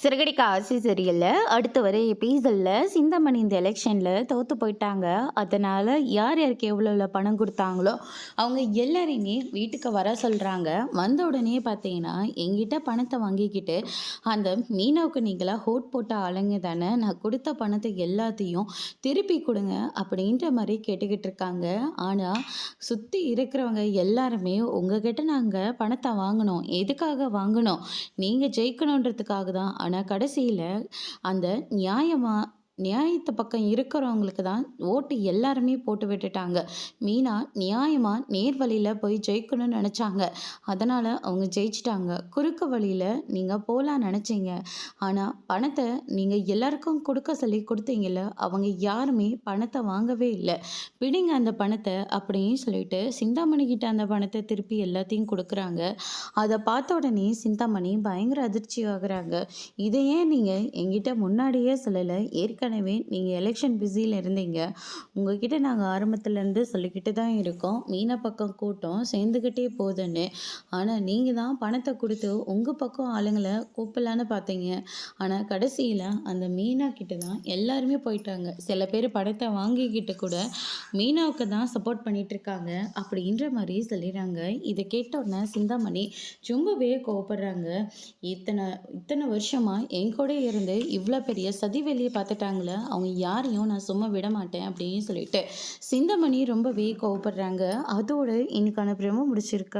சிறகடிக்க ஆசை சீரியலில் அடுத்து வர எபிசோடில் சிந்தாமணி இந்த எலெக்ஷனில் தோற்று போயிட்டாங்க. அதனால் யார் யாருக்கு எவ்வளோ பணம் கொடுத்தாங்களோ அவங்க எல்லாரையுமே வீட்டுக்கு வர சொல்கிறாங்க. வந்த உடனே பார்த்தீங்கன்னா எங்கிட்ட பணத்தை வாங்கிக்கிட்டு அந்த மீனாவுக்கு நீங்களாக ஹோட் போட்ட ஆளுங்க தானே, நான் கொடுத்த பணத்தை எல்லாத்தையும் திருப்பி கொடுங்க அப்படின்ற மாதிரி கேட்டுக்கிட்டு இருக்காங்க. ஆனால் சுற்றி இருக்கிறவங்க எல்லாருமே உங்ககிட்ட நாங்கள் பணத்தை வாங்கினோம், எதுக்காக வாங்கினோம், நீங்கள் ஜெயிக்கணுன்றதுக்காக தான். ஆனால் கடைசியில் அந்த நியாயத்து பக்கம் இருக்கிறவங்களுக்கு தான் ஓட்டு எல்லாருமே போட்டு விட்டுட்டாங்க. மீனா நியாயமாக நேர் வழியில் போய் ஜெயிக்கணும்னு நினச்சாங்க, அதனால் அவங்க ஜெயிச்சிட்டாங்க. குறுக்கு வழியில் நீங்கள் போகலான்னு நினச்சிங்க, ஆனால் பணத்தை நீங்கள் எல்லாருக்கும் கொடுக்க சொல்லி கொடுத்தீங்கல்ல, அவங்க யாருமே பணத்தை வாங்கவே இல்லை. பிடிங்க அந்த பணத்தை அப்படின்னு சொல்லிட்டு சிந்தாமணிக்கிட்ட அந்த பணத்தை திருப்பி எல்லாத்தையும் கொடுக்குறாங்க. அதை பார்த்த உடனே சிந்தாமணி பயங்கர அதிர்ச்சி ஆகுறாங்க. இதை ஏன் நீங்கள் எங்கிட்ட முன்னாடியே சொல்லலை? ஏற்கனவே நீங்கள் எலெக்ஷன் பிஸியில் இருந்தீங்க. உங்ககிட்ட நாங்கள் ஆரம்பத்துலேருந்து சொல்லிக்கிட்டு தான் இருக்கோம், மீனா பக்கம் கூட்டம் சேர்ந்துக்கிட்டே போகுதுன்னு. ஆனால் நீங்கள் தான் பணத்தை கொடுத்து உங்கள் பக்கம் ஆளுங்களை கூப்பிடலான்னு பார்த்தீங்க. ஆனால் கடைசியில் அந்த மீனா கிட்ட தான் எல்லாருமே போயிட்டாங்க. சில பேர் பணத்தை வாங்கிக்கிட்டு கூட மீனாவுக்கு தான் சப்போர்ட் பண்ணிட்டு இருக்காங்க அப்படின்ற மாதிரி சொல்லிடுறாங்க. இதை கேட்டோன்னே சிந்தாமணி ரொம்பவே கோவப்படுறாங்க. இத்தனை இத்தனை வருஷமாக என் கூட இருந்து இவ்வளோ பெரிய சதி வேலையை பார்த்துட்டாங்களே, அவங்க யாரையும் நான் சும்மா விட மாட்டேன் அப்படின்னு சொல்லிட்டு சிந்தாமணி ரொம்பவே கோவப்படுறாங்க. அதோடு இன்னைக்கான பிரமோ முடிச்சிருக்காங்க.